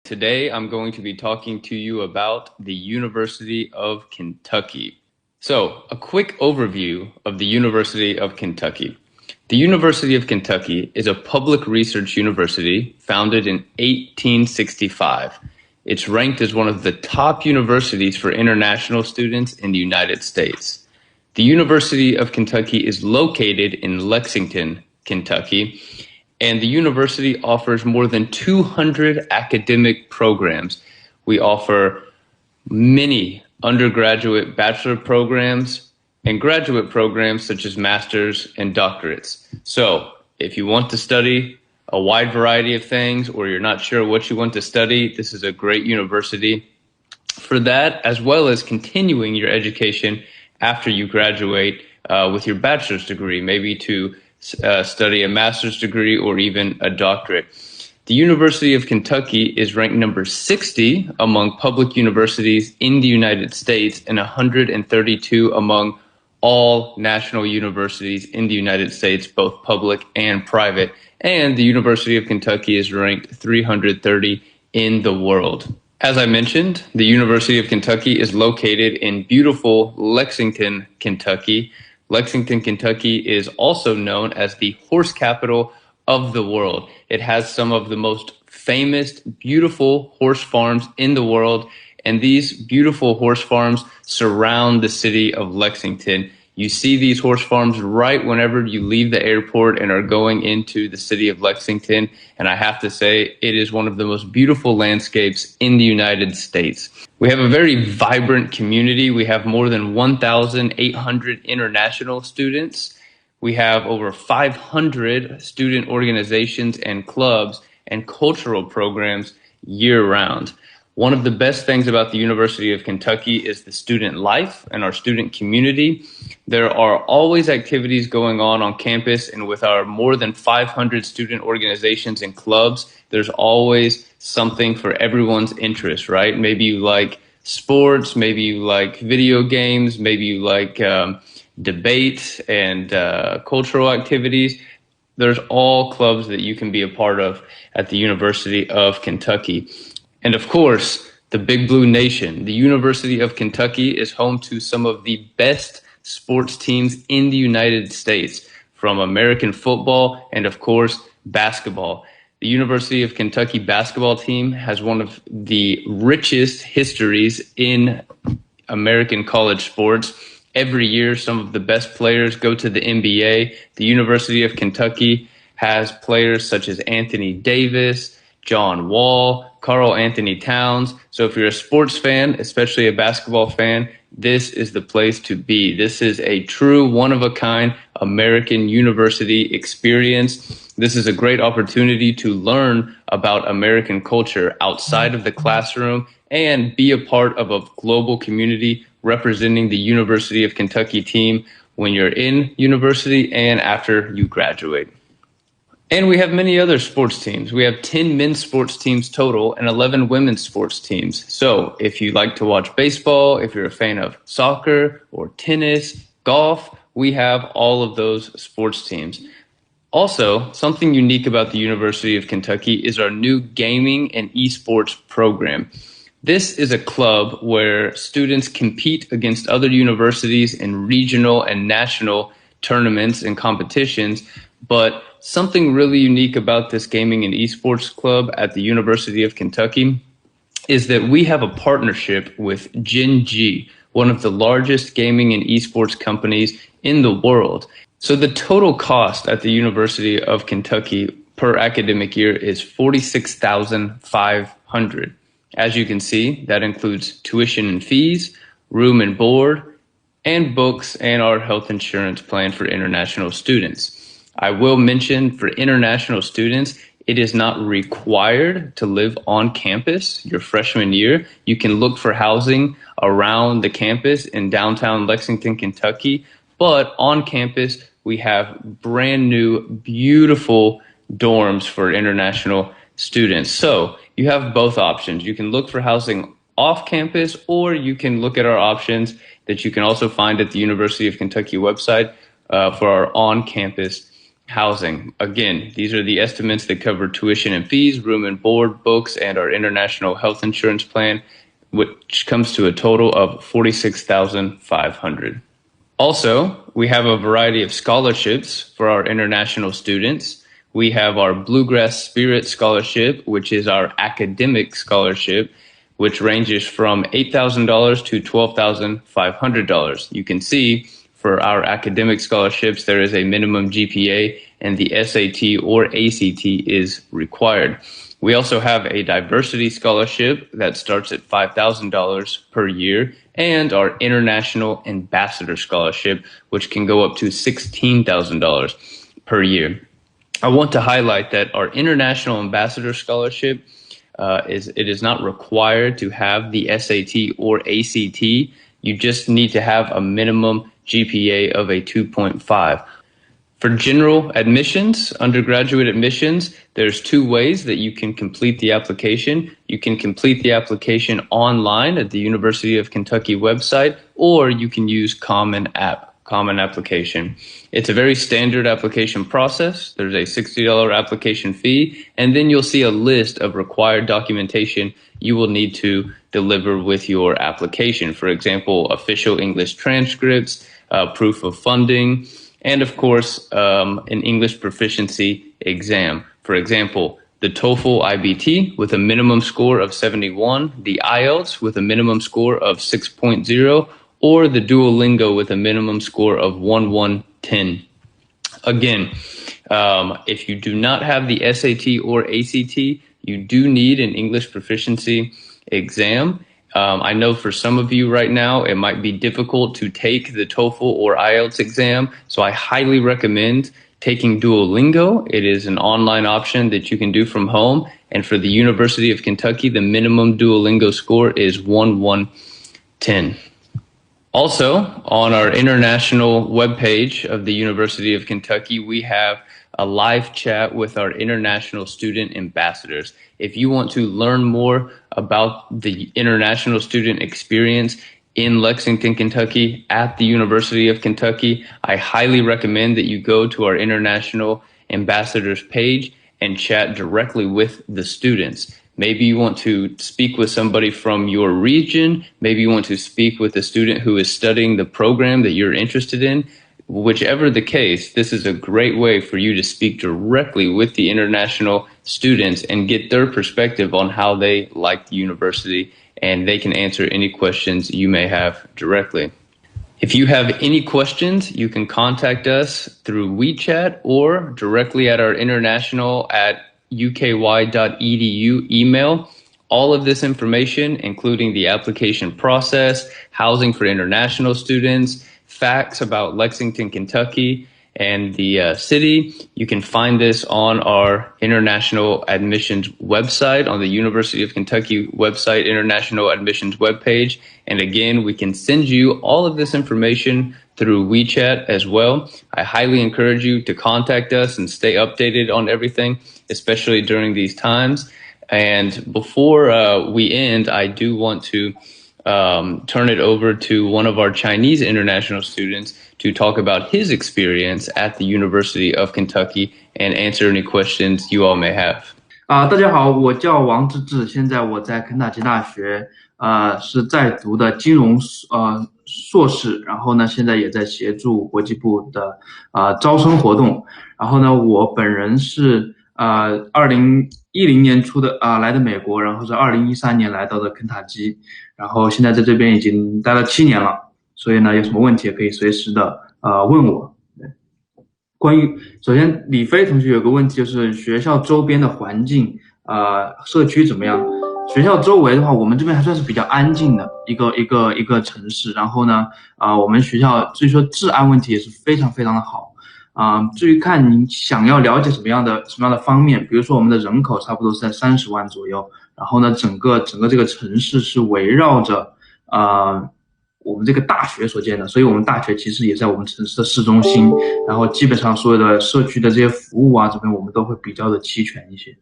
Today, I'm going to be talking to you about the University of Kentucky. So, a quick overview of the University of Kentucky. The University of Kentucky is a public research university founded in 1865. It's ranked as one of the top universities for international students in the United States. The University of Kentucky is located in Lexington, Kentucky, and the university offers more than 200 academic programs. We offer many undergraduate bachelor programs and graduate programs such as masters and doctorates. So if you want to study a wide variety of things or you're not sure what you want to study, this is a great university for that, as well as continuing your education after you graduate with your bachelor's degree, maybe to study a master's degree or even a doctorate. The University of Kentucky is ranked number 60 among public universities in the United States and 132 among all national universities in the United States, both public and private. And the University of Kentucky is ranked 330 in the world. As I mentioned, the University of Kentucky is located in beautiful Lexington, Kentucky. Lexington, Kentucky is also known as the horse capital of the world. It has some of the most famous, beautiful horse farms in the world, and these beautiful horse farms surround the city of Lexington. You see these horse farms right whenever you leave the airport and are going into the city of Lexington, and I have to say, it is one of the most beautiful landscapes in the United States. We have a very vibrant community. We have more than 1,800 international students. We have over 500 student organizations and clubs and cultural programs year-round. One of the best things about the University of Kentucky is the student life and our student community. There are always activities going on campus, and with our more than 500 student organizations and clubs, there's always something for everyone's interest, right? Maybe you like sports, maybe you like video games, maybe you like debate and cultural activities. There's all clubs that you can be a part of at the University of Kentucky. And of course, the Big Blue Nation. The University of Kentucky is home to some of the best sports teams in the United States, from American football and, of course, basketball. The University of Kentucky basketball team has one of the richest histories in American college sports. Every year, some of the best players go to the NBA. The University of Kentucky has players such as Anthony Davis, John Wall, Karl Anthony Towns. So if you're a sports fan, especially a basketball fan, this is the place to be. This is a true one-of-a-kind American university experience. This is a great opportunity to learn about American culture outside of the classroom and be a part of a global community representing the University of Kentucky team when you're in university and after you graduate. And we have many other sports teams. We have 10 men's sports teams total and 11 women's sports teams. So if you like to watch baseball, if you're a fan of soccer or tennis, golf, we have all of those sports teams. Also, something unique about the University of Kentucky is our new gaming and esports program. This is a club where students compete against other universities in regional and national tournaments and competitions, but something really unique about this gaming and esports club at the University of Kentucky is that we have a partnership with Gen.G, one of the largest gaming and esports companies in the world. So the total cost at the University of Kentucky per academic year is $46,500. As you can see, that includes tuition and fees, room and board, and books, and our health insurance plan for international students. I will mention, for international students, it is not required to live on campus your freshman year. You can look for housing around the campus in downtown Lexington, Kentucky. But on campus, we have brand new, beautiful dorms for international students. So you have both options. You can look for housing off campus, or you can look at our options that you can also find at the University of Kentucky website for our on-campus Housing. Again, these are the estimates that cover tuition and fees, room and board, books, and our international health insurance plan, which comes to a total of $46,500. Also, we have a variety of scholarships for our international students. We have our Bluegrass Spirit Scholarship, which is our academic scholarship, which ranges from $8,000 to $12,500. You can see for our academic scholarships, there is a minimum GPA and the SAT or ACT is required. We also have a diversity scholarship that starts at $5,000 per year and our international ambassador scholarship, which can go up to $16,000 per year. I want to highlight that our international ambassador scholarship is not required to have the SAT or ACT. You just need to have a minimum GPA of a 2.5. For general admissions, undergraduate admissions, there's two ways that you can complete the application. You can complete the application online at the University of Kentucky website, or you can use Common Application. It's a very standard application process. There's a $60 application fee, and then you'll see a list of required documentation you will need to deliver with your application. For example, official English transcripts, proof of funding, and of course, an English proficiency exam. For example, the TOEFL IBT with a minimum score of 71, the IELTS with a minimum score of 6.0, or the Duolingo with a minimum score of 1110. Again, if you do not have the SAT or ACT, you do need an English proficiency exam. I know for some of you right now, it might be difficult to take the TOEFL or IELTS exam, so I highly recommend taking Duolingo. It is an online option that you can do from home, and for the University of Kentucky, the minimum Duolingo score is 1110. Also, on our international webpage of the University of Kentucky, we have a live chat with our international student ambassadors. If you want to learn more about the international student experience in Lexington, Kentucky, at the University of Kentucky, I highly recommend that you go to our international ambassadors page and chat directly with the students. Maybe you want to speak with somebody from your region. Maybe you want to speak with a student who is studying the program that you're interested in. Whichever the case, this is a great way for you to speak directly with the international students and get their perspective on how they like the university, and they can answer any questions you may have directly. If you have any questions, you can contact us through WeChat or directly at our international at uky.edu email. All of this information, including the application process, housing for international students, facts about Lexington, Kentucky, and the city. You can find this on our international admissions website, on the University of Kentucky website, international admissions webpage. And again, we can send you all of this information through WeChat as well. I highly encourage you to contact us and stay updated on everything, especially during these times. And before we end, I do want to turn it over to one of our Chinese international students to talk about his experience at the University of Kentucky and answer any questions you all may have. 大家好，我叫王志志，现在我在肯塔基大学，是在读的金融硕士，然后呢，现在也在协助国际部的招生活动。然后呢，我本人是2010年初的来的美国，然后是2013年来到的肯塔基，然后现在在这边已经待了7年了，所以呢，有什么问题也可以随时的问我。关于首先李飞同学有个问题，就是学校周边的环境社区怎么样？学校周围的话，我们这边还算是比较安静的一个城市，然后呢我们学校至于说治安问题也是非常非常的好。至于看你想要了解什么样的方面，比如说我们的人口差不多是在30万左右，然后呢整个这个城市是围绕着我们这个大学所建的，所以我们大学其实也在我们城市的市中心，然后基本上所有的社区的这些服务这边我们都会比较的齐全一些。